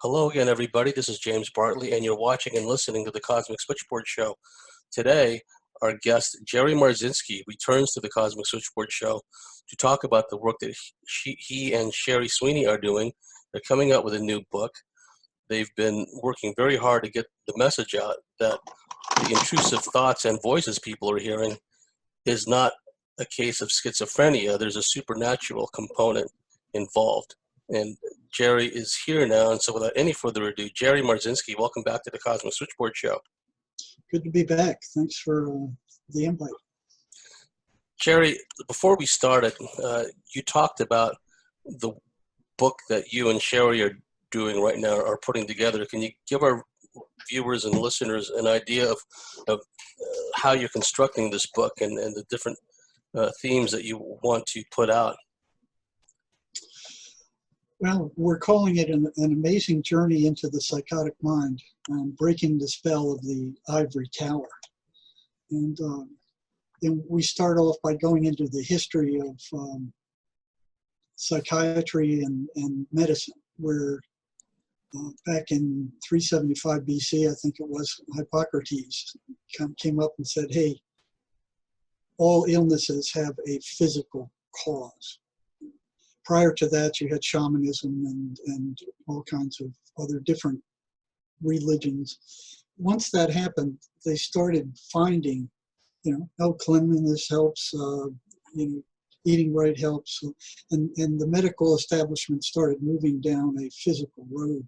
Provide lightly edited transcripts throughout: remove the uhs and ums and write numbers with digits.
Hello again, everybody. This is James Bartley, and you're watching and listening to the Cosmic Switchboard Show. Today, our guest, Jerry Marzinsky, returns to the Cosmic Switchboard Show to talk about the work that he and Sherry Swiney are doing. They're coming out with a new book. They've been working very hard to get the message out that the intrusive thoughts and voices people are hearing is not a case of schizophrenia. There's a supernatural component involved. And Jerry is here now, and so without any further ado, Jerry Marzinsky, welcome back to the Cosmic Switchboard Show. Good to be back. Thanks for the invite. Jerry, before we started, you talked about the book that you and Sherry are doing right now, are putting together. Can you give our viewers and listeners an idea of how you're constructing this book and the different themes that you want to put out? Well, we're calling it an amazing journey into the psychotic mind, breaking the spell of the ivory tower. And then we start off by going into the history of psychiatry and medicine, where back in 375 BC, I think it was, Hippocrates came up and said, hey, all illnesses have a physical cause. Prior to that, you had shamanism and all kinds of other different religions. Once that happened, they started finding, cleanliness helps, eating right helps, and the medical establishment started moving down a physical road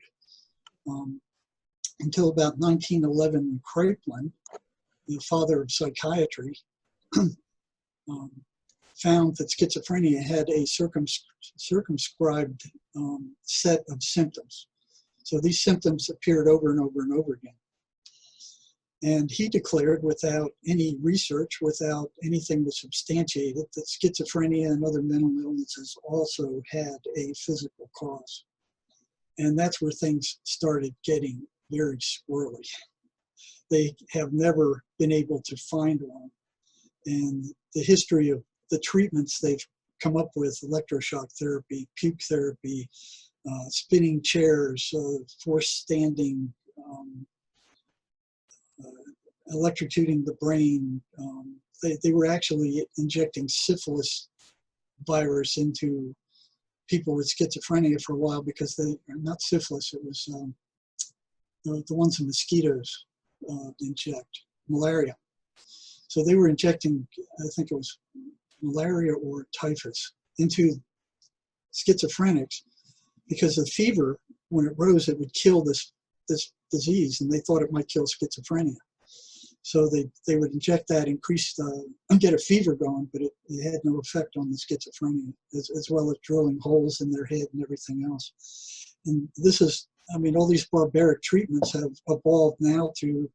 until about 1911, Kraepelin, the father of psychiatry, found that schizophrenia had a circumscribed set of symptoms. So these symptoms appeared over and over and over again. And he declared, without any research, without anything to substantiate it, that schizophrenia and other mental illnesses also had a physical cause. And that's where things started getting very squirrely. They have never been able to find one. And the history of the treatments they've come up with, electroshock therapy, puke therapy, spinning chairs, forced standing, electrocuting the brain. They were actually injecting syphilis virus into people with schizophrenia for a while because not syphilis, it was the ones the mosquitoes inject, malaria. So they were injecting, I think it was malaria or typhus, into schizophrenics because the fever, when it rose, it would kill this disease, and they thought it might kill schizophrenia. So they would inject that, get a fever going, but it had no effect on the schizophrenia, as well as drilling holes in their head and everything else. And this is, all these barbaric treatments have evolved now to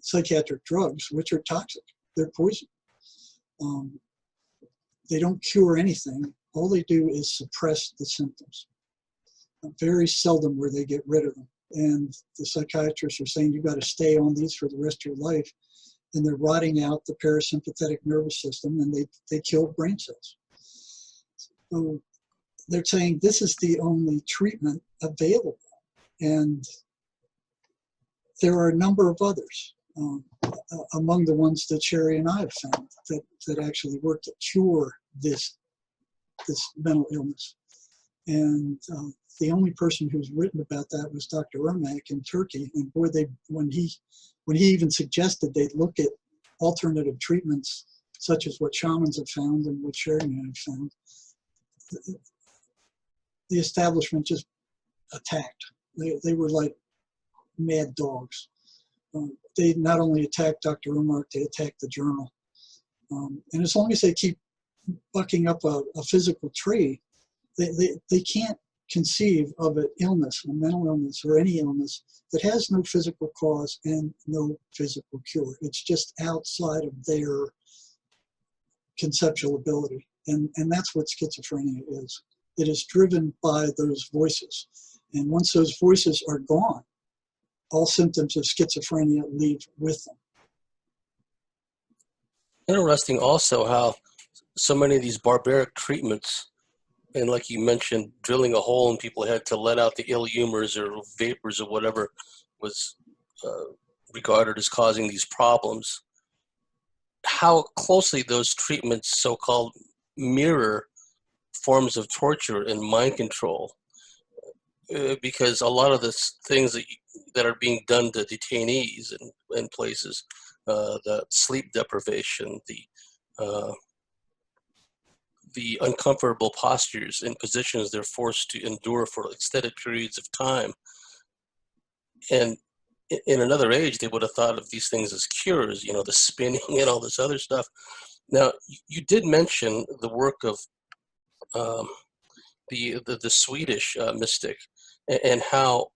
psychiatric drugs, which are toxic. They're poison. They don't cure anything. All they do is suppress the symptoms. Very seldom where they get rid of them. And the psychiatrists are saying you've got to stay on these for the rest of your life. And they're rotting out the parasympathetic nervous system, and they kill brain cells. So they're saying this is the only treatment available. And there are a number of others. Among the ones that Sherry and I have found that actually work to cure this mental illness. And the only person who's written about that was Dr. Ermak in Turkey. And boy, when he even suggested they'd look at alternative treatments, such as what shamans have found and what Sherry and I have found, the establishment just attacked. They were like mad dogs. They not only attacked Dr. Ermak, they attacked the journal. And as long as they keep bucking up a physical tree, they can't conceive of an illness, a mental illness or any illness that has no physical cause and no physical cure. It's just outside of their conceptual ability. And that's what schizophrenia is. It is driven by those voices. And once those voices are gone, all symptoms of schizophrenia leave with them. Interesting also how so many of these barbaric treatments And like you mentioned, drilling a hole and people had to let out the ill humors or vapors or whatever was regarded as causing these problems. How closely those treatments so-called mirror forms of torture and mind control, because a lot of the things that are being done to detainees in places, the sleep deprivation, the uncomfortable postures and positions they're forced to endure for extended periods of time. And in another age, they would have thought of these things as cures, you know, the spinning and all this other stuff. Now, you did mention the work of the Swedish mystic, and how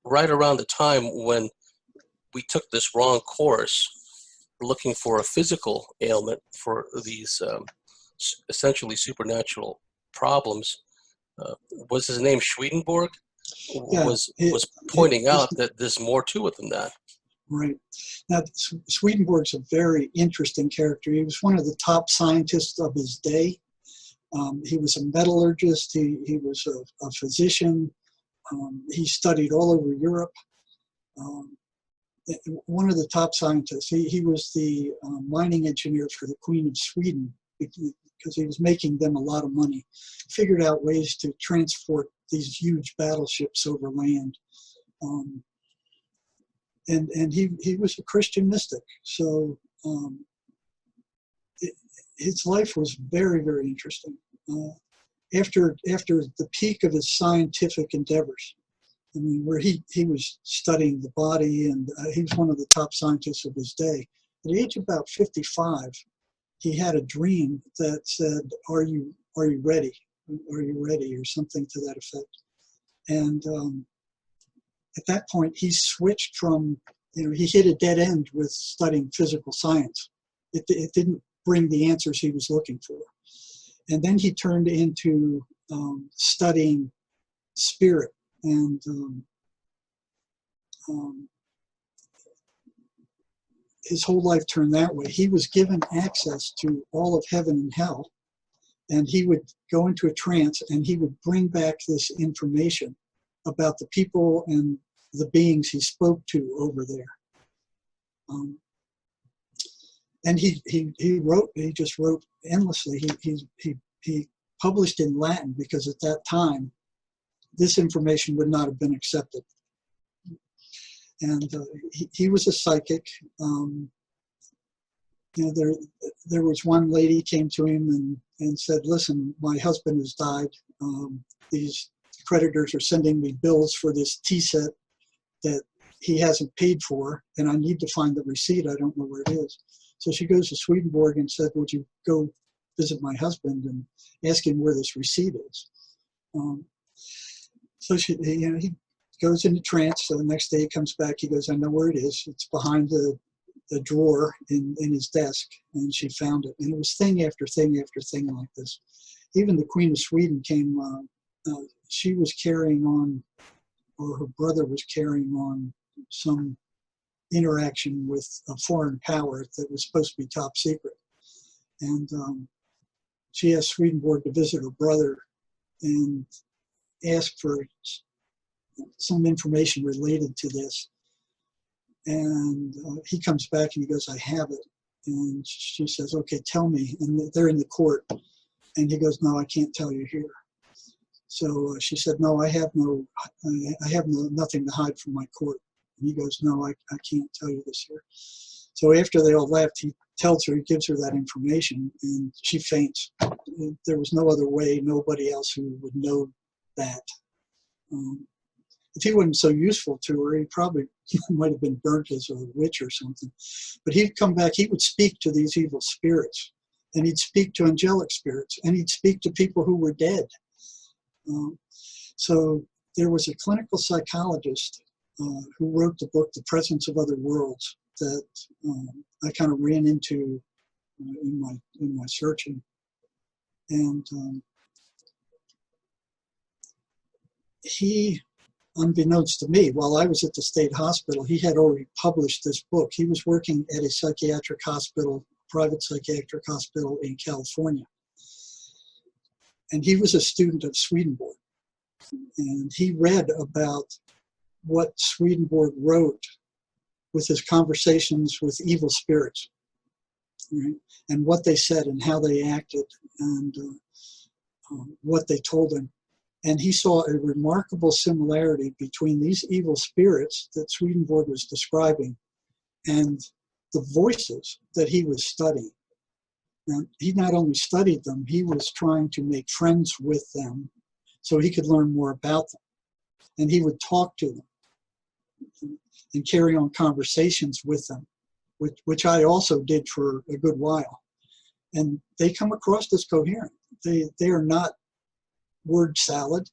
right around the time when we took this wrong course, looking for a physical ailment for these essentially supernatural problems, was his name Swedenborg? Yeah, Was pointing out that there's more to it than that. Right. Now, Swedenborg's a very interesting character. He was one of the top scientists of his day. He was a metallurgist. He was a physician. He studied all over Europe. One of the top scientists. He was the mining engineer for the Queen of Sweden, because he was making them a lot of money. Figured out ways to transport these huge battleships over land. And he was a Christian mystic. So his life was very, very interesting. After the peak of his scientific endeavors, I mean, where he was studying the body, and he was one of the top scientists of his day. At the age of about 55, he had a dream that said, "Are you ready? Are you ready?" or something to that effect. And at that point, he switched from, he hit a dead end with studying physical science. It didn't bring the answers he was looking for. And then he turned into studying spirit, and his whole life turned that way. He was given access to all of heaven and hell, and he would go into a trance and he would bring back this information about the people and the beings he spoke to over there. And he just wrote endlessly. He published in Latin because at that time, this information would not have been accepted. And he was a psychic. There was one lady came to him and said, "Listen, my husband has died. These creditors are sending me bills for this tea set that he hasn't paid for, and I need to find the receipt. I don't know where it is." So she goes to Swedenborg and said, "Would you go visit my husband and ask him where this receipt is?" So he goes into trance. So the next day he comes back. He goes, "I know where it is. It's behind the drawer in his desk." And she found it. And it was thing after thing after thing like this. Even the Queen of Sweden came. She was carrying on, or her brother was carrying on, some interaction with a foreign power that was supposed to be top secret. And she asked Swedenborg to visit her brother and ask for some information related to this. And he comes back and he goes, "I have it." And she says, "Okay, tell me." And they're in the court. And he goes, "No, I can't tell you here." So she said, "No, I have nothing to hide from my court." And he goes, "No, I can't tell you this here." So after they all left, he tells her, he gives her that information, and she faints. There was no other way, nobody else who would know that. If he wasn't so useful to her, he probably might have been burnt as a witch or something. But he'd come back, he would speak to these evil spirits, and he'd speak to angelic spirits, and he'd speak to people who were dead. So there was a clinical psychologist who wrote the book, The Presence of Other Worlds, that I kind of ran into in my searching. And he, unbeknownst to me, while I was at the state hospital, he had already published this book. He was working at a psychiatric hospital, private psychiatric hospital in California. And he was a student of Swedenborg. And he read about what Swedenborg wrote with his conversations with evil spirits, right? And what they said and how they acted and what they told him. And he saw a remarkable similarity between these evil spirits that Swedenborg was describing and the voices that he was studying. Now, he not only studied them, he was trying to make friends with them so he could learn more about them. And he would talk to them and carry on conversations with them, which I also did for a good while. And they come across as coherent. They are not word salad.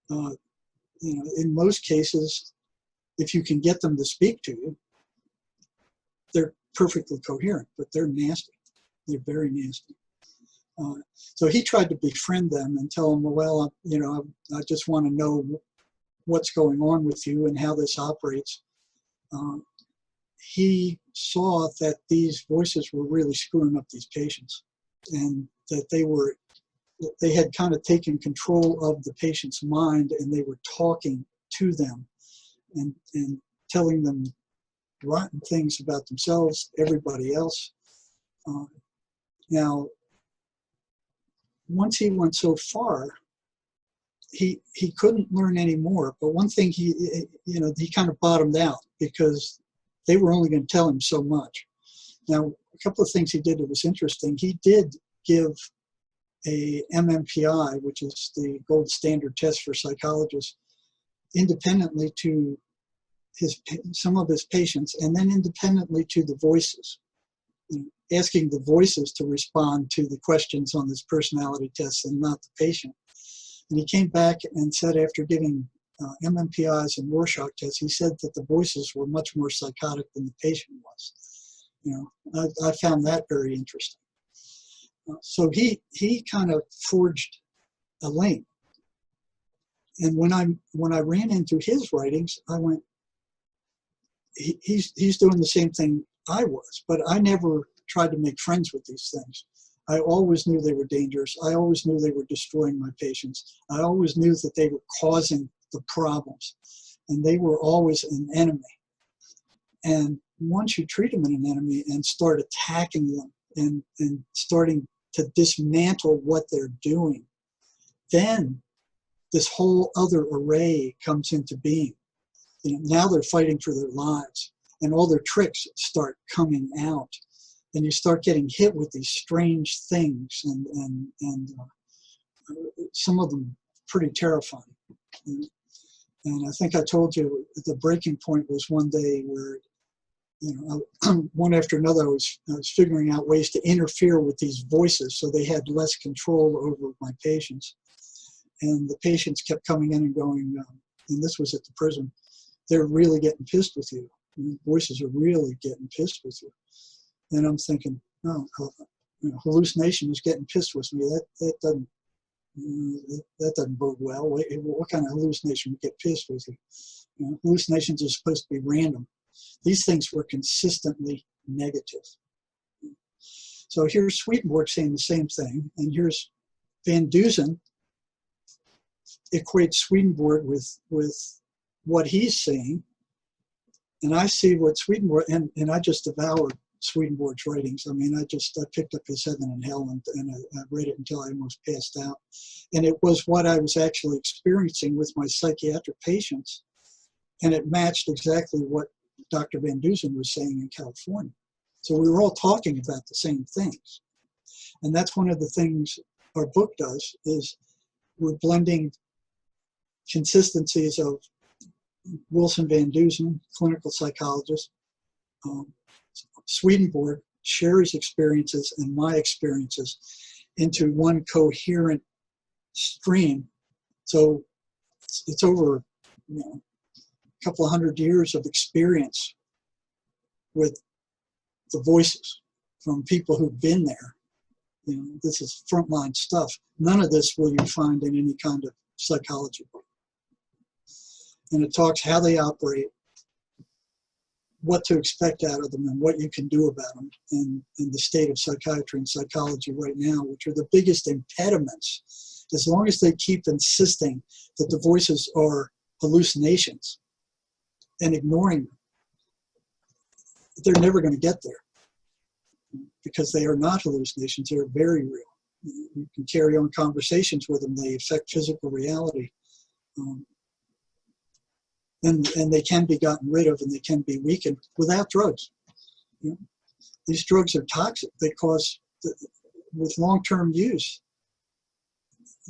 In most cases, if you can get them to speak to you, they're perfectly coherent, but they're nasty. They're very nasty. So he tried to befriend them and tell them, well, I just want to know what's going on with you and how this operates. He saw that these voices were really screwing up these patients, and that they had kind of taken control of the patient's mind, and they were talking to them and telling them rotten things about themselves, everybody else. Now, once he went so far, he couldn't learn any more. But one thing he kind of bottomed out because they were only going to tell him so much. Now, a couple of things he did that was interesting. He did give a MMPI, which is the gold standard test for psychologists, independently to some of his patients, and then independently to the voices, asking the voices to respond to the questions on this personality test and not the patient. And he came back and said, after giving MMPIs and Rorschach tests, he said that the voices were much more psychotic than the patient was. I found that very interesting. So he kind of forged a link. And when I ran into his writings, I went, he's doing the same thing I was, but I never tried to make friends with these things. I always knew they were dangerous. I always knew they were destroying my patients. I always knew that they were causing the problems, and they were always an enemy. And once you treat them as an enemy and start attacking them and starting to dismantle what they're doing, then this whole other array comes into being. Now they're fighting for their lives, and all their tricks start coming out, and you start getting hit with these strange things, and some of them pretty terrifying. And I think I told you the breaking point was one day where, one after another, I was figuring out ways to interfere with these voices so they had less control over my patients. And the patients kept coming in and going, and this was at the prison, they're really getting pissed with you. The voices are really getting pissed with you. And I'm thinking, hallucination is getting pissed with me. That doesn't bode well. What kind of hallucination would get pissed with you? Hallucinations are supposed to be random. These things were consistently negative. So here's Swedenborg saying the same thing, and here's Van Dusen equates Swedenborg with what he's saying, and I see what Swedenborg, and I just devoured Swedenborg's writings. I mean, I picked up his Heaven and Hell, and I read it until I almost passed out. And it was what I was actually experiencing with my psychiatric patients, and it matched exactly what Dr. Van Dusen was saying in California. So we were all talking about the same things. And that's one of the things our book does, is we're blending consistencies of Wilson Van Dusen, clinical psychologist, Swedenborg, Sherry's experiences, and my experiences into one coherent stream. So it's over a couple of 100 years of experience with the voices from people who've been there. This is frontline stuff. None of this will you find in any kind of psychology book. And it talks how they operate, what to expect out of them, and what you can do about them in the state of psychiatry and psychology right now, which are the biggest impediments as long as they keep insisting that the voices are hallucinations and ignoring them, they're never going to get there, because they are not hallucinations. They're very real. You can carry on conversations with them. They affect physical reality. And they can be gotten rid of, and they can be weakened without drugs. You know, these drugs are toxic. They cause, with long-term use,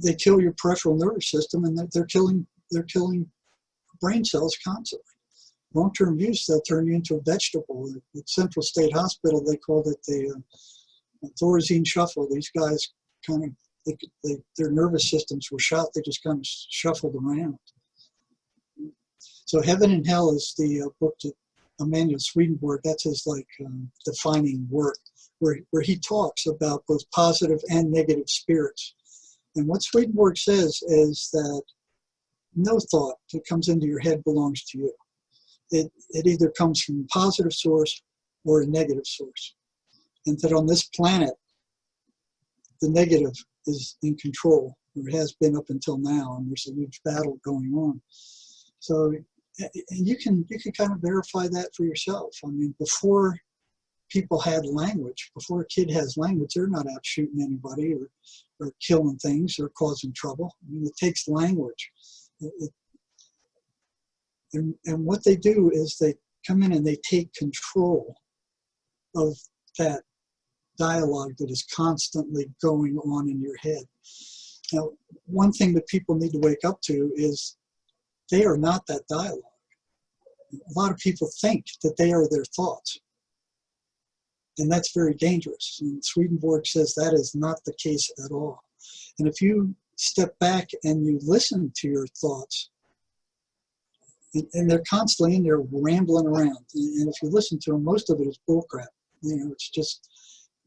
they kill your peripheral nervous system, and they're killing brain cells constantly. Long-term use, they'll turn you into a vegetable. At Central State Hospital, they called it the Thorazine shuffle. These guys kind of, their nervous systems were shot. They just kind of shuffled around. So Heaven and Hell is the book that Emmanuel Swedenborg, that's his defining work, where he talks about both positive and negative spirits. And what Swedenborg says is that no thought that comes into your head belongs to you. It either comes from a positive source or a negative source. And that on this planet, the negative is in control, or has been up until now, and there's a huge battle going on. So, and you can kind of verify that for yourself. I mean, before people had language, before a kid has language, they're not out shooting anybody or killing things or causing trouble. I mean, it takes language. And what they do is they come in and they take control of that dialogue that is constantly going on in your head. Now, one thing that people need to wake up to is they are not that dialogue. A lot of people think that they are their thoughts. And that's very dangerous. And Swedenborg says that is not the case at all. And if you step back and you listen to your thoughts, and they're constantly in there rambling around. And if you listen to them, most of it is bullcrap. You know, it's just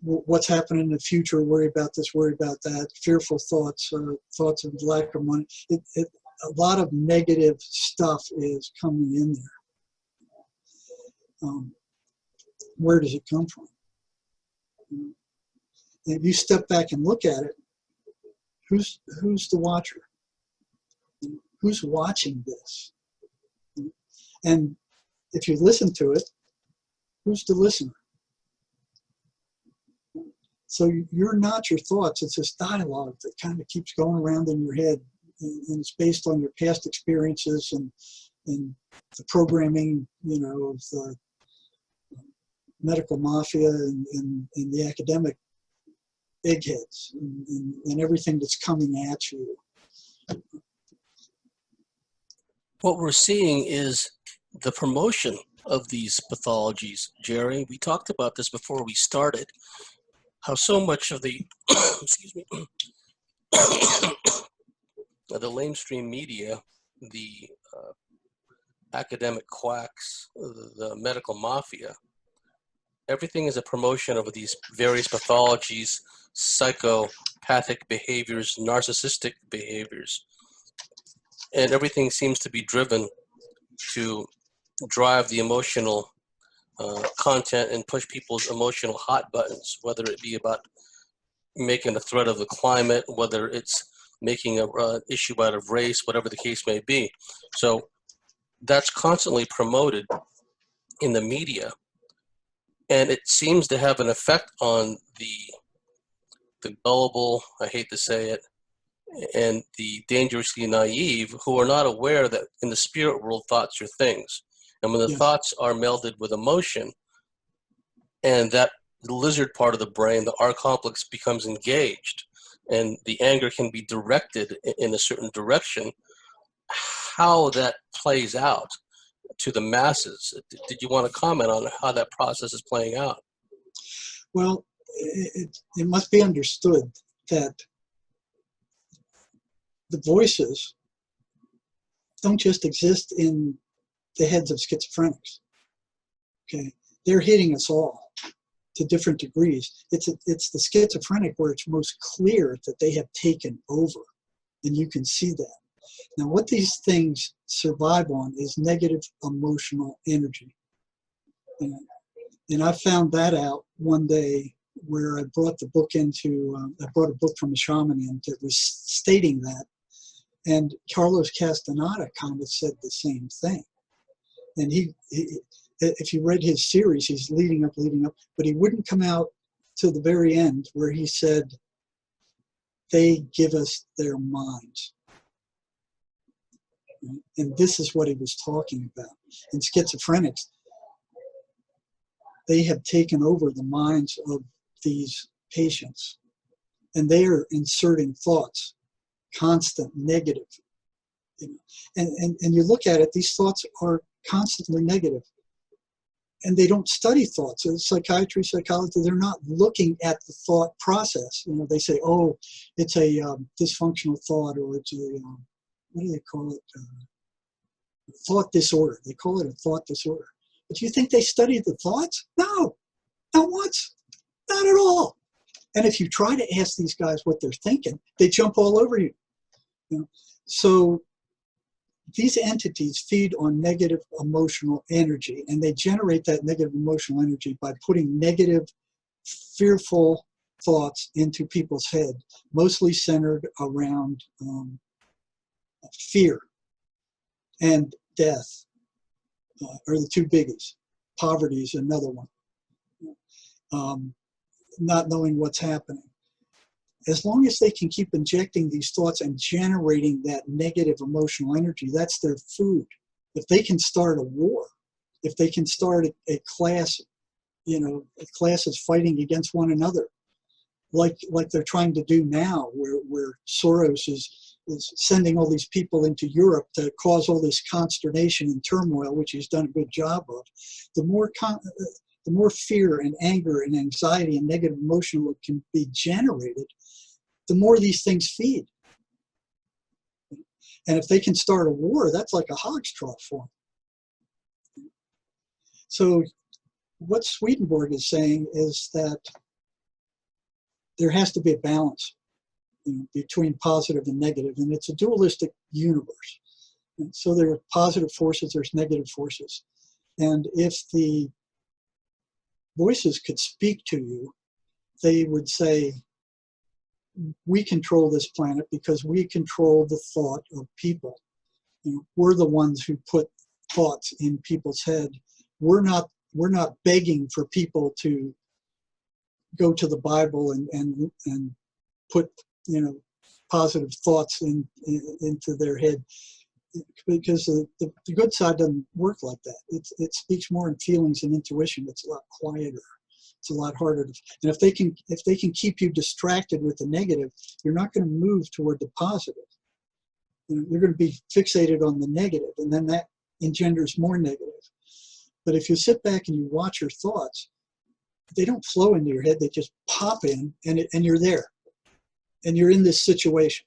what's happening in the future, worry about this, worry about that, fearful thoughts, thoughts of lack of money. A lot of negative stuff is coming in there. Where does it come from? If you step back and look at it, who's the watcher? Who's watching this? And if you listen to it, who's the listener? So you're not your thoughts. It's this dialogue that kind of keeps going around in your head, and it's based on your past experiences and the programming, you know, of the medical mafia and the academic eggheads and everything that's coming at you. What we're seeing is the promotion of these pathologies, Jerry. We talked about this before we started, how so much of the, excuse me, the lamestream media, the academic quacks, the medical mafia, everything is a promotion of these various pathologies, psychopathic behaviors, narcissistic behaviors. And everything seems to be driven to drive the emotional content and push people's emotional hot buttons, whether it be about making a threat of the climate, whether it's making an issue out of race, whatever the case may be. So that's constantly promoted in the media. And it seems to have an effect on the gullible, I hate to say it, and the dangerously naive, who are not aware that in the spirit world, thoughts are things. And when the thoughts are melded with emotion, and that lizard part of the brain, the R complex, becomes engaged, and the anger can be directed in a certain direction, how that plays out to the masses. Did you want to comment on how that process is playing out? Well, it must be understood that the voices don't just exist in the heads of schizophrenics. Okay, they're hitting us all to different degrees. It's the schizophrenic where it's most clear that they have taken over, and you can see that. Now, what these things survive on is negative emotional energy. And I found that out one day where I brought the book into, I brought a book from a shaman in that was stating that. And Carlos Castaneda kind of said the same thing. And he, if you read his series, he's leading up, but he wouldn't come out to the very end where he said, they give us their minds. And this is what he was talking about. And schizophrenics, they have taken over the minds of these patients. And they are inserting thoughts, constant negative. And you look at it, these thoughts are constantly negative. And they don't study thoughts. In psychiatry, psychology, they're not looking at the thought process. You know, they say, oh, it's a dysfunctional thought, or it's a, what do they call it? Thought disorder. They call it a thought disorder. But do you think they studied the thoughts? No, not once, not at all. And if you try to ask these guys what they're thinking, they jump all over you. You know? So these entities feed on negative emotional energy, and they generate that negative emotional energy by putting negative, fearful thoughts into people's head, mostly centered around fear and death are the two biggies. Poverty is another one. Not knowing what's happening. As long as they can keep injecting these thoughts and generating that negative emotional energy, that's their food. If they can start a war, if they can start a class, you know, classes fighting against one another, like they're trying to do now, where Soros is sending all these people into Europe to cause all this consternation and turmoil, which he's done a good job of, the more fear and anger and anxiety and negative emotion that can be generated, the more these things feed. And if they can start a war, that's like a hog's trough for them. So what Swedenborg is saying is that there has to be a balance, you know, between positive and negative, and it's a dualistic universe. And so there are positive forces, there's negative forces. And if the voices could speak to you, they would say, we control this planet because we control the thought of people. You know, we're the ones who put thoughts in people's head. We're not begging for people to go to the Bible and put, you know, positive thoughts into their head, because the good side doesn't work like that. It speaks more in feelings and intuition. It's a lot quieter. It's a lot harder to, and if they can keep you distracted with the negative, you're not going to move toward the positive. You know, you're going to be fixated on the negative, and then that engenders more negative. But if you sit back and you watch your thoughts, they don't flow into your head, they just pop in, and you're there. And you're in this situation.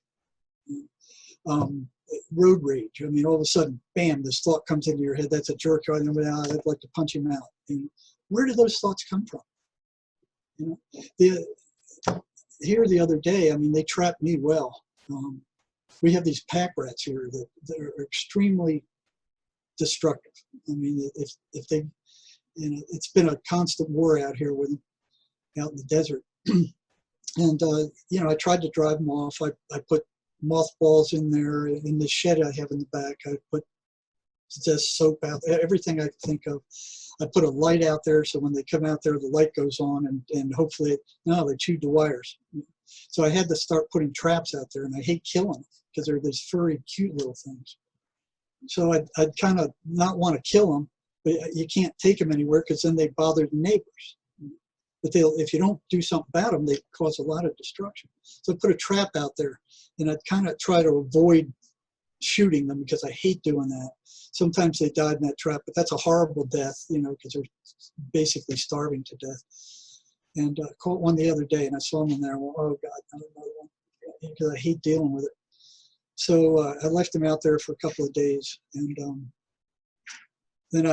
Road rage. I mean, all of a sudden, bam, this thought comes into your head, that's a jerk, I'd like to punch him out. And where do those thoughts come from? You know, here the other day, I mean, they trapped me well. We have these pack rats here that are extremely destructive. I mean, if they, you know, it's been a constant war out here with them, out in the desert. And, you know, I tried to drive them off. I put mothballs in there. In the shed I have in the back, I put just soap out there, everything I could think of. I put a light out there so when they come out there, the light goes on, and hopefully, no, they chewed the wires. So I had to start putting traps out there, and I hate killing them because they're these furry, cute little things. So I'd kind of not want to kill them, but you can't take them anywhere because then they bother the neighbors. But if you don't do something about them, they cause a lot of destruction. So I put a trap out there, and I'd kind of try to avoid shooting them because I hate doing that. Sometimes they died in that trap, but that's a horrible death, you know, because they're basically starving to death. And I caught one the other day, and I saw them in there. Well, oh God, another one, because I hate dealing with it. So I left them out there for a couple of days, and then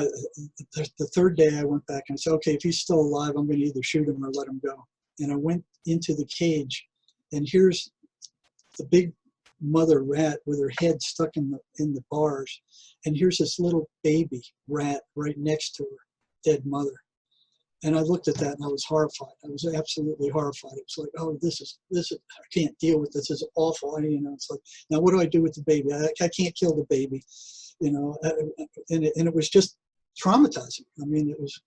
the third day I went back and I said, okay, if he's still alive, I'm going to either shoot him or let him go. And I went into the cage, and here's the big mother rat with her head stuck in the bars, and here's this little baby rat right next to her dead mother. And I looked at that and I was horrified. I was absolutely horrified. It was like, oh, this is, I can't deal with this. This is awful. It's like, now what do I do with the baby? I can't kill the baby, and it was just traumatizing. I mean, it was,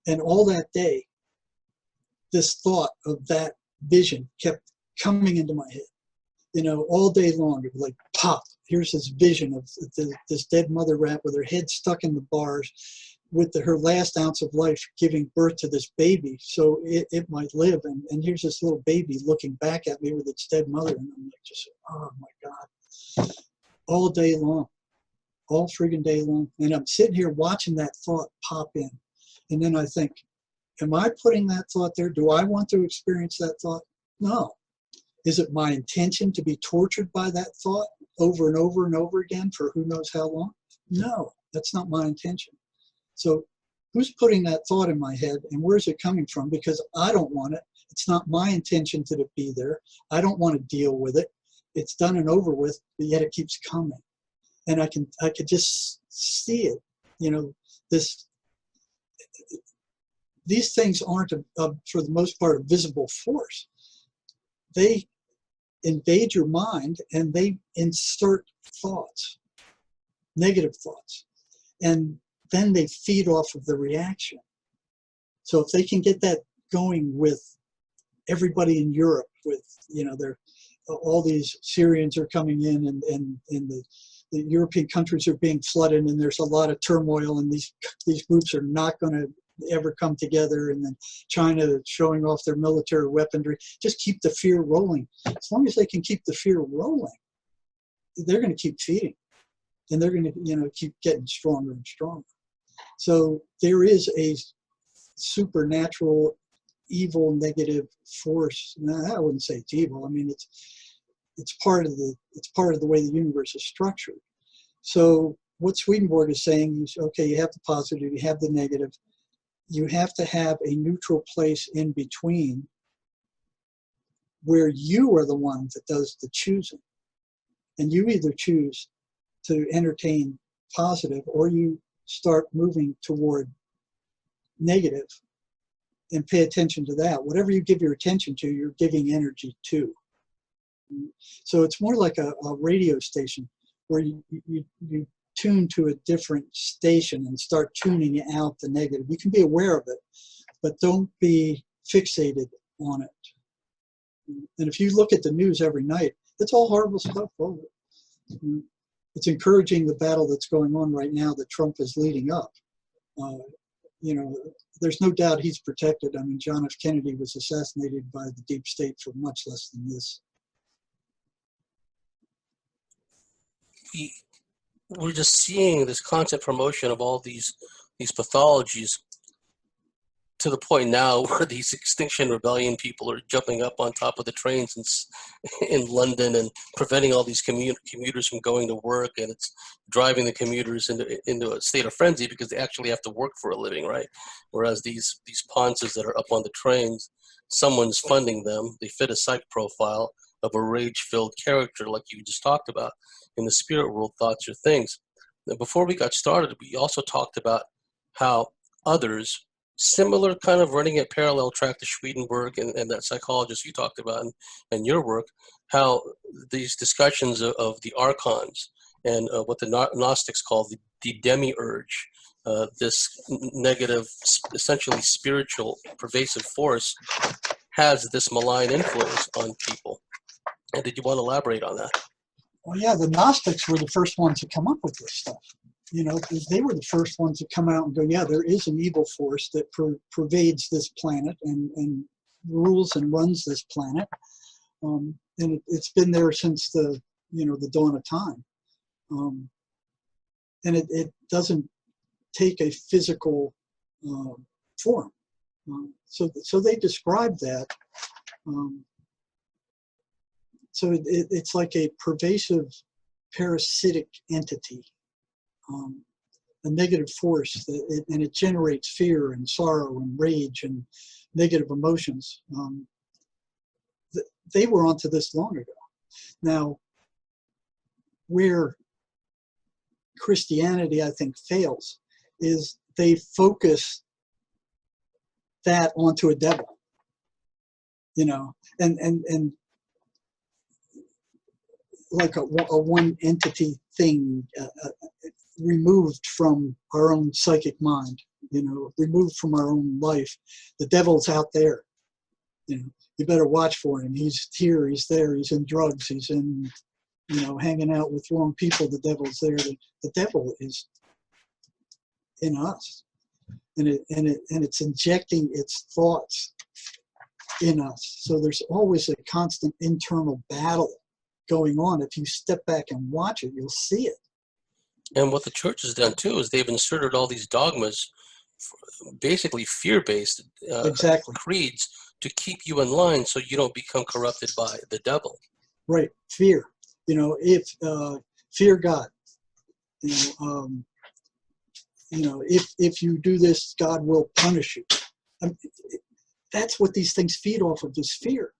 and all that day, this thought of that vision kept coming into my head, all day long. It would like pop. Here's this vision of this dead mother rat with her head stuck in the bars, with her last ounce of life giving birth to this baby so it might live. And here's this little baby looking back at me with its dead mother. And I'm like, just, oh my God. All day long. All friggin' day long. And I'm sitting here watching that thought pop in. And then I think, am I putting that thought there? Do I want to experience that thought? No. Is it my intention to be tortured by that thought over and over and over again for who knows how long? No, that's not my intention. So who's putting that thought in my head, and where's it coming from? Because I don't want it. It's not my intention to be there. I don't want to deal with it. It's done and over with, but yet it keeps coming. And I could just see it. These things aren't, for the most part, a visible force. They invade your mind and they insert thoughts, negative thoughts. And then they feed off of the reaction. So if they can get that going with everybody in Europe, with, all these Syrians are coming in and the European countries are being flooded and there's a lot of turmoil and these groups are not going to ever come together, and then China showing off their military weaponry, just keep the fear rolling. As long as they can keep the fear rolling, they're going to keep feeding and they're going to, keep getting stronger and stronger. So there is a supernatural, evil, negative force. Now, I wouldn't say it's evil. I mean, it's part of the way the universe is structured. So what Swedenborg is saying is, okay, you have the positive, you have the negative. You have to have a neutral place in between where you are the one that does the choosing. And you either choose to entertain positive or you start moving toward negative and pay attention to that. Whatever you give your attention to, you're giving energy to. So it's more like a radio station where you tune to a different station and start tuning out the negative. You can be aware of it, but don't be fixated on it. And if you look at the news every night, it's all horrible stuff. It's encouraging the battle that's going on right now that Trump is leading up. There's no doubt he's protected. I mean, John F. Kennedy was assassinated by the deep state for much less than this. We're just seeing this constant promotion of all these pathologies to the point now where these Extinction Rebellion people are jumping up on top of the trains in London and preventing all these commuters from going to work, and it's driving the commuters into a state of frenzy because they actually have to work for a living, right? Whereas these ponces that are up on the trains, someone's funding them. They fit a psych profile of a rage-filled character like you just talked about. In the spirit world, thoughts are things. And before we got started, we also talked about how others, similar kind of running a parallel track to Swedenborg and that psychologist you talked about and your work, how these discussions of the archons and what the Gnostics call the demiurge, this negative, essentially spiritual, pervasive force, has this malign influence on people. And did you want to elaborate on that? Well, yeah, the Gnostics were the first ones to come up with this stuff. They were the first ones to come out and go, yeah, there is an evil force that pervades this planet and rules and runs this planet. And it's been there since the dawn of time. And it doesn't take a physical form. So they describe that. So it's like a pervasive parasitic entity, a negative force, and it generates fear and sorrow and rage and negative emotions. They were onto this long ago. Now, where Christianity, I think, fails is they focus that onto a devil, you know, and like a one entity thing, removed from our own psychic mind, you know, removed from our own life. The devil's out there, you know, you better watch for him. He's here, he's there, he's in drugs, he's in, you know, hanging out with wrong people. The devil's there. The devil is in us, and it's injecting its thoughts in us. So there's always a constant internal battle going on. If you step back and watch it, you'll see it. And what the church has done too is they've inserted all these dogmas, basically fear-based Exactly. creeds, to keep you in line so you don't become corrupted by the devil. Right. Fear. You know, if fear God. You know, if you do this, God will punish you. I mean, that's what these things feed off of, is fear.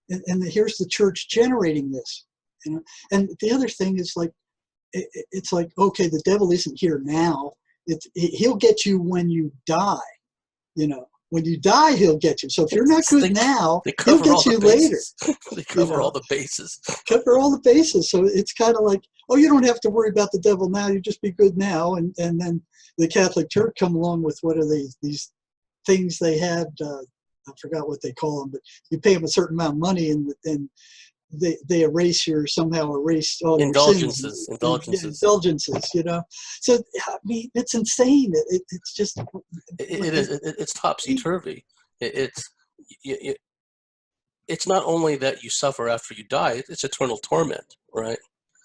And here's the church generating this. You know, and the other thing is, like, it's like, okay, the devil isn't here now. He'll get you when you die. You know, when you die, he'll get you. So if you're not good now, he'll get you later. They cover all the bases. Cover all the bases. So it's kind of like, oh, you don't have to worry about the devil now. You just be good now. And then the Catholic Church come along with, what are these things they had? I forgot what they call them, but you pay them a certain amount of money, and they erase all indulgences. Your sins. Indulgences, you know. So I mean, it's insane. It's just it's topsy-turvy. It's not only that you suffer after you die; it's eternal torment, right?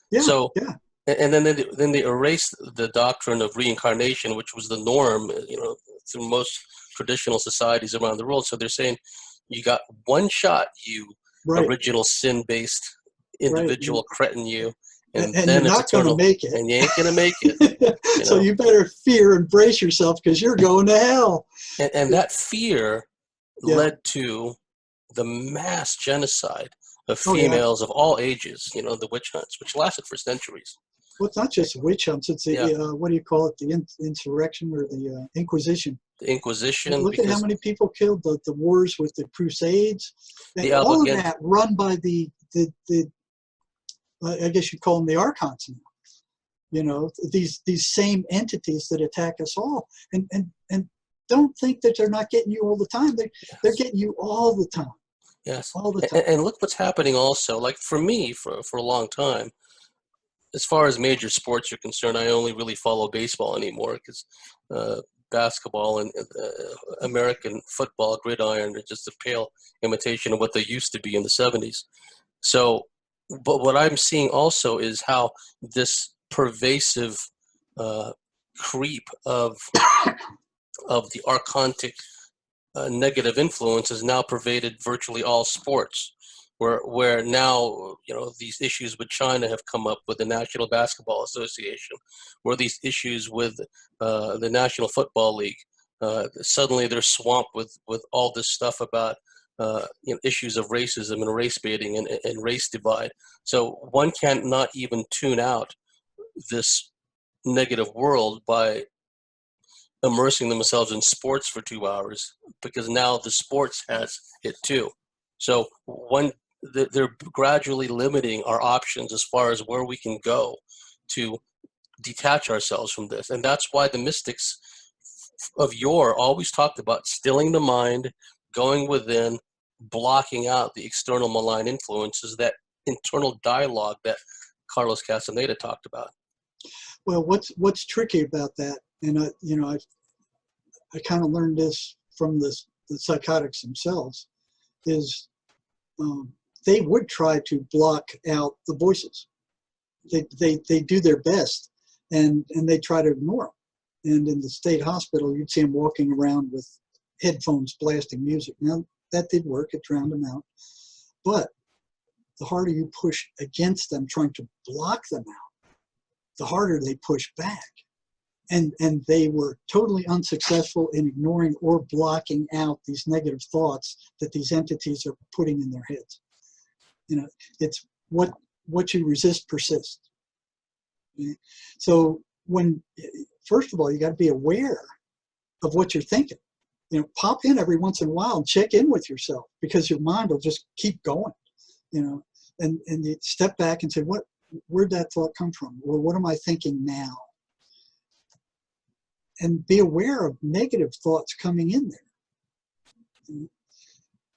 Yeah. So yeah. And then they erase the doctrine of reincarnation, which was the norm, you know, through most traditional societies around the world. So they're saying, you got one shot, you original sin-based individual cretin you, and then you're not going to make it. And you ain't going to make it. You So know? you better fear and brace yourself, because you're going to hell. And that fear led to the mass genocide of females of all ages, you know, the witch hunts, which lasted for centuries. Well, it's not just witch hunts. It's the, what do you call it? The insurrection, or the Inquisition. The Inquisition. Look at how many people killed, the wars with the Crusades. And all of that run by the I guess you call them the archons now. You know, these same entities that attack us all. And don't think that they're not getting you all the time. They're getting you all the time. Yes. All the time. And look what's happening also. Like for me, for a long time, as far as major sports are concerned, I only really follow baseball anymore, because basketball and American football, gridiron, are just a pale imitation of what they used to be in the 70s. So, but what I'm seeing also is how this pervasive creep of the archontic negative influence has now pervaded virtually all sports. Where now, you know, these issues with China have come up with the National Basketball Association, where these issues with the National Football League, suddenly they're swamped with all this stuff about you know, issues of racism and race baiting and race divide. So one can't not even tune out this negative world by immersing themselves in sports for 2 hours, because now the sports has it too. So they're gradually limiting our options as far as where we can go to detach ourselves from this. And that's why the mystics of yore always talked about stilling the mind, going within, blocking out the external malign influences, that internal dialogue that Carlos Castaneda talked about. Well, what's tricky about that, and I kind of learned this from the psychotics themselves, is they would try to block out the voices. They do their best, and they try to ignore them. And in the state hospital, you'd see them walking around with headphones blasting music. Now, that did work. It drowned them out. But the harder you push against them, trying to block them out, the harder they push back. And they were totally unsuccessful in ignoring or blocking out these negative thoughts that these entities are putting in their heads. You know, it's what you resist persists. Okay? So first of all, you got to be aware of what you're thinking. pop in every once in a while and check in with yourself, because your mind will just keep going, and you step back and say, where'd that thought come from? Or what am I thinking now? And be aware of negative thoughts coming in there.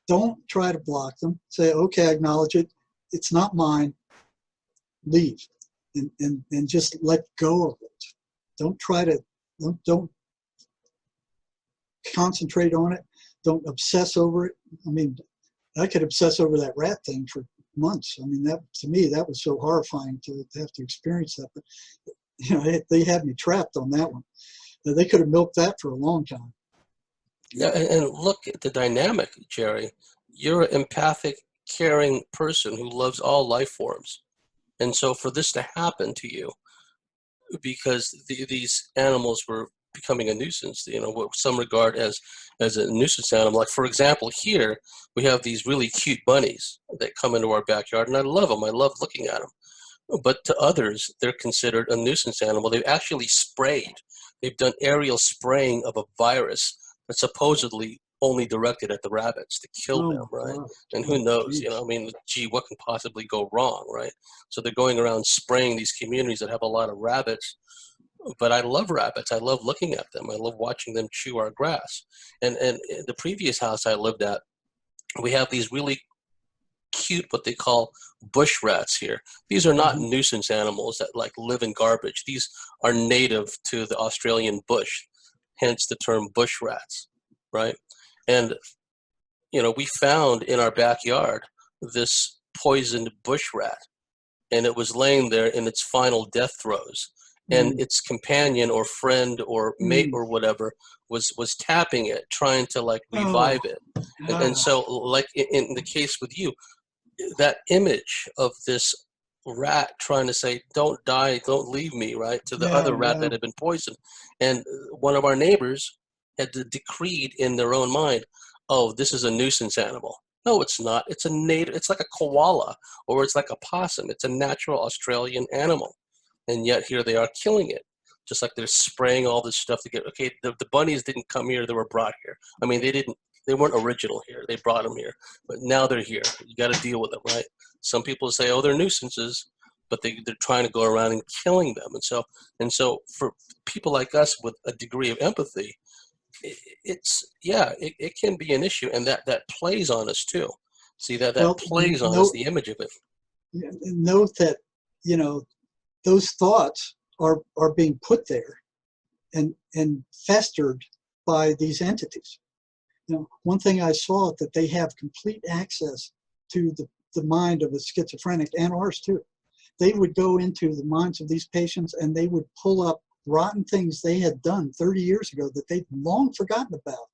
Don't try to block them. Say, okay, I acknowledge it. It's not mine. Leave. And just let go of it. Don't try to, don't concentrate on it. Don't obsess over it. I mean, I could obsess over that rat thing for months. I mean, that, to me, that was so horrifying to have to experience that. But, they had me trapped on that one. They could have milked that for a long time. Yeah, and look at the dynamic, Jerry. You're an empathic, caring person who loves all life forms. And so for this to happen to you, because these animals were becoming a nuisance, what some regard as a nuisance animal. Like, for example, here we have these really cute bunnies that come into our backyard, and I love them. I love looking at them. But to others, they're considered a nuisance animal. They've actually sprayed. They've done aerial spraying of a virus that's supposedly only directed at the rabbits to kill them, right? Wow. And who knows, gee, what can possibly go wrong, right? So they're going around spraying these communities that have a lot of rabbits. But I love rabbits. I love looking at them. I love watching them chew our grass. And the previous house I lived at, we have these really cute, what they call bush rats here. These are not nuisance animals that live in garbage. These are native to the Australian bush, hence the term bush rats, right? And, we found in our backyard this poisoned bush rat, and it was laying there in its final death throes. And its companion or friend or mate or whatever was tapping it, trying to revive it. And so in the case with you, that image of this rat trying to say, don't die, don't leave me, right, to the other rat that had been poisoned. And one of our neighbors had decreed in their own mind, oh, this is a nuisance animal. No, it's not. It's a native. It's like a koala, or it's like a possum. It's a natural Australian animal. And yet here they are killing it, just like they're spraying all this stuff to get, okay, the bunnies didn't come here, they were brought here. I mean, they weren't original here, they brought them here, but now they're here. You got to deal with them, right? Some people say, oh, they're nuisances, but they're trying to go around and killing them. And so for people like us with a degree of empathy, it can be an issue, and that plays on us too. See, that plays on us, the image of it. Note that, those thoughts are being put there and festered by these entities. One thing I saw, that they have complete access to the mind of a schizophrenic, and ours too. They would go into the minds of these patients and they would pull up rotten things they had done 30 years ago that they'd long forgotten about.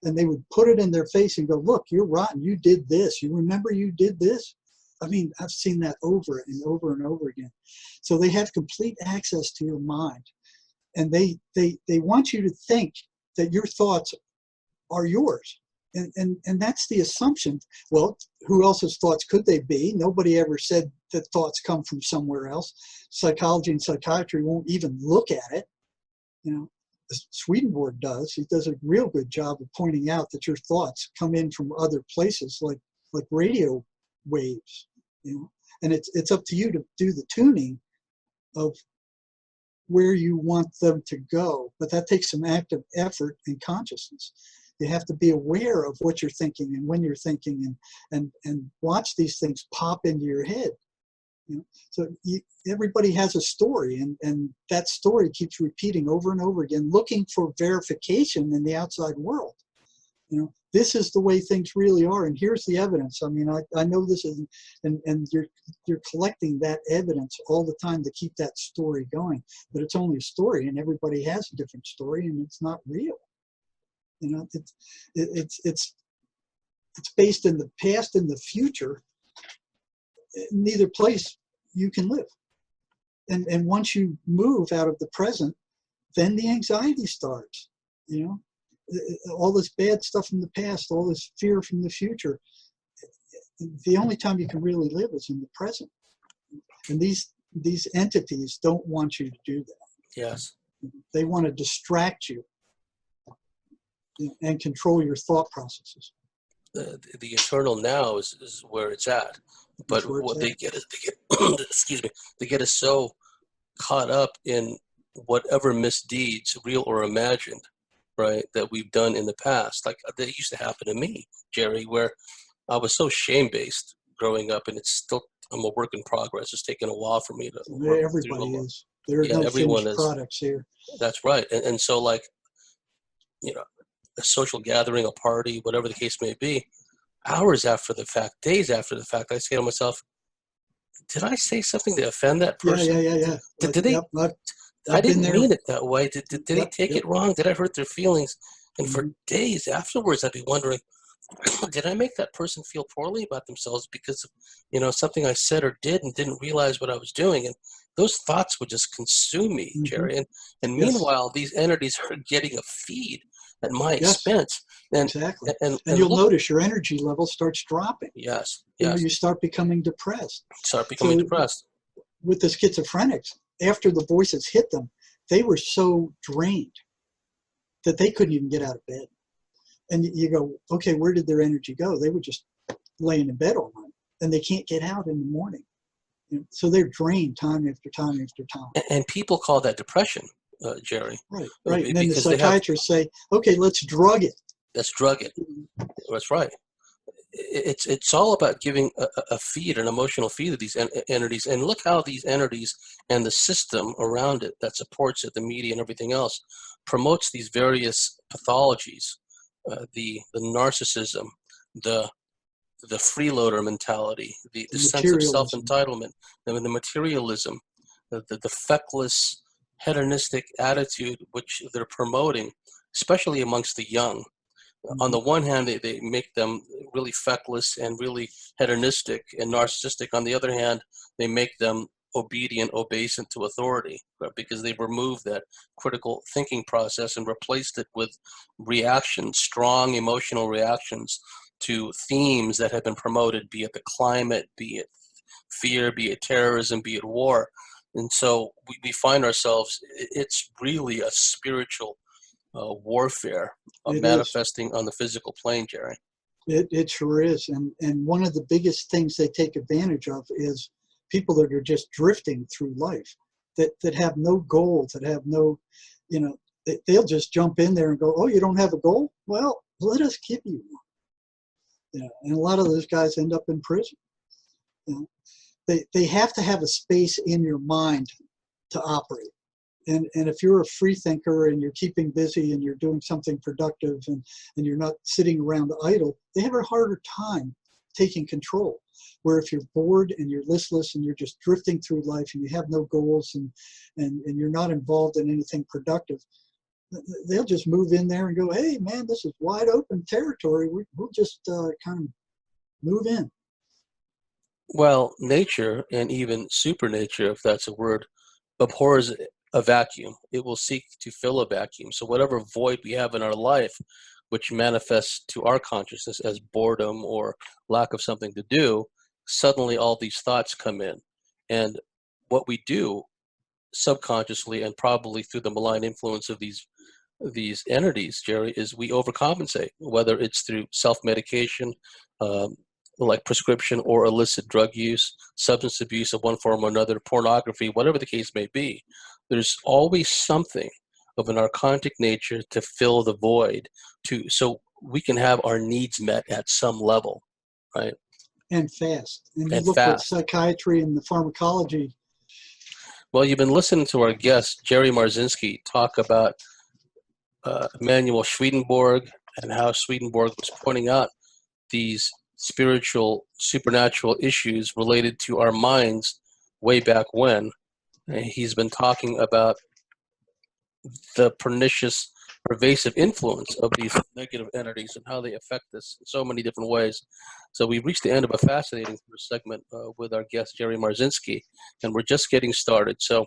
And they would put it in their face and go, look, you're rotten. You did this. You remember you did this? I mean, I've seen that over and over and over again. So they have complete access to your mind. And they want you to think that your thoughts are yours. And that's the assumption. Well, who else's thoughts could they be? Nobody ever said that thoughts come from somewhere else. Psychology and psychiatry won't even look at it. Swedenborg does. He does a real good job of pointing out that your thoughts come in from other places, like radio waves. And it's up to you to do the tuning of where you want them to go. But that takes some active effort and consciousness. You have to be aware of what you're thinking and when you're thinking, and watch these things pop into your head. So everybody has a story, and that story keeps repeating over and over again, looking for verification in the outside world. This is the way things really are, and here's the evidence. I mean, I know this is, and you're collecting that evidence all the time to keep that story going. But it's only a story, and everybody has a different story, and it's not real. It's based in the past and the future. Neither place you can live. And once you move out of the present, then the anxiety starts. All this bad stuff from the past, all this fear from the future. The only time you can really live is in the present. And these entities don't want you to do that. Yes. They want to distract you. and control your thought processes. The eternal now is where it's at. But what they get is excuse me, they get us so caught up in whatever misdeeds, real or imagined, right, that we've done in the past. Like that used to happen to me, Jerry, where I was so shame-based growing up, and it's still, I'm a work in progress. It's taken a while for me to work everybody is. There are no finished products here. That's right. And so, like, you know, a social gathering, a party, whatever the case may be, hours after the fact, days after the fact, I say to myself, did I say something to offend that person? Yeah. Did they? I didn't mean it that way. Did they take it wrong? Did I hurt their feelings? And for days afterwards, I'd be wondering, did I make that person feel poorly about themselves because of, you know, something I said or did and didn't realize what I was doing? And those thoughts would just consume me, Jerry. And meanwhile, these entities are getting a feed at my expense. Exactly. And you'll notice your energy level starts dropping. Yes. You know, you start becoming depressed. Depressed. With the schizophrenics, after the voices hit them, they were so drained that they couldn't even get out of bed. And you go, okay, where did their energy go? They were just laying in bed all night, and they can't get out in the morning. You know, so they're drained time after time after time. And people call that depression, Jerry. Right. And then the psychiatrists say, okay, let's drug it. Let's drug it. That's right. It's all about giving a feed, an emotional feed of these entities. And look how these entities and the system around it that supports it, the media and everything else, promotes these various pathologies. The narcissism, the freeloader mentality, the sense of self-entitlement, the materialism, the feckless, hedonistic attitude which they're promoting, especially amongst the young. On the one hand, they make them really feckless and really hedonistic and narcissistic. On the other hand, they make them obedient, obeisant to authority, right? Because they've removed that critical thinking process and replaced it with reactions, strong emotional reactions to themes that have been promoted, be it the climate, be it fear, be it terrorism, be it war. And so we find ourselves, it's really a spiritual warfare manifesting on the physical plane, Jerry. It sure is. And one of the biggest things they take advantage of is people that are just drifting through life, that have no goal, that have no, you know, they'll just jump in there and go, oh, you don't have a goal? Well, let us give you one. You know, and a lot of those guys end up in prison. You know, they have to have a space in your mind to operate. And if you're a free thinker and you're keeping busy and you're doing something productive and you're not sitting around idle, they have a harder time taking control. Where if you're bored and you're listless and you're just drifting through life and you have no goals and you're not involved in anything productive, they'll just move in there and go, hey, man, this is wide open territory. We'll just kind of move in. Well, nature, and even supernature, if that's a word, abhors a vacuum. It will seek to fill a vacuum. So whatever void we have in our life, which manifests to our consciousness as boredom or lack of something to do, suddenly all these thoughts come in. And what we do subconsciously and probably through the malign influence of these entities, Jerry, is we overcompensate, whether it's through self-medication, like prescription or illicit drug use, substance abuse of one form or another, pornography, whatever the case may be. There's always something of an archontic nature to fill the void, so we can have our needs met at some level, right? And fast. And you look at psychiatry and the pharmacology. Well, you've been listening to our guest, Jerry Marzinsky, talk about Emmanuel Swedenborg and how Swedenborg was pointing out these spiritual, supernatural issues related to our minds way back when. And he's been talking about the pernicious, pervasive influence of these negative entities and how they affect us in so many different ways. So we've reached the end of a fascinating first segment with our guest, Jerry Marzinsky, and we're just getting started. So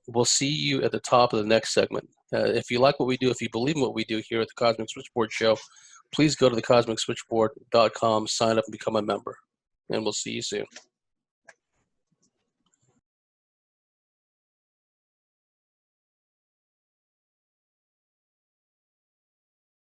we'll see you at the top of the next segment. If you like what we do, if you believe in what we do here at the Cosmic Switchboard Show, please go to thecosmicswitchboard.com, sign up, and become a member. And we'll see you soon.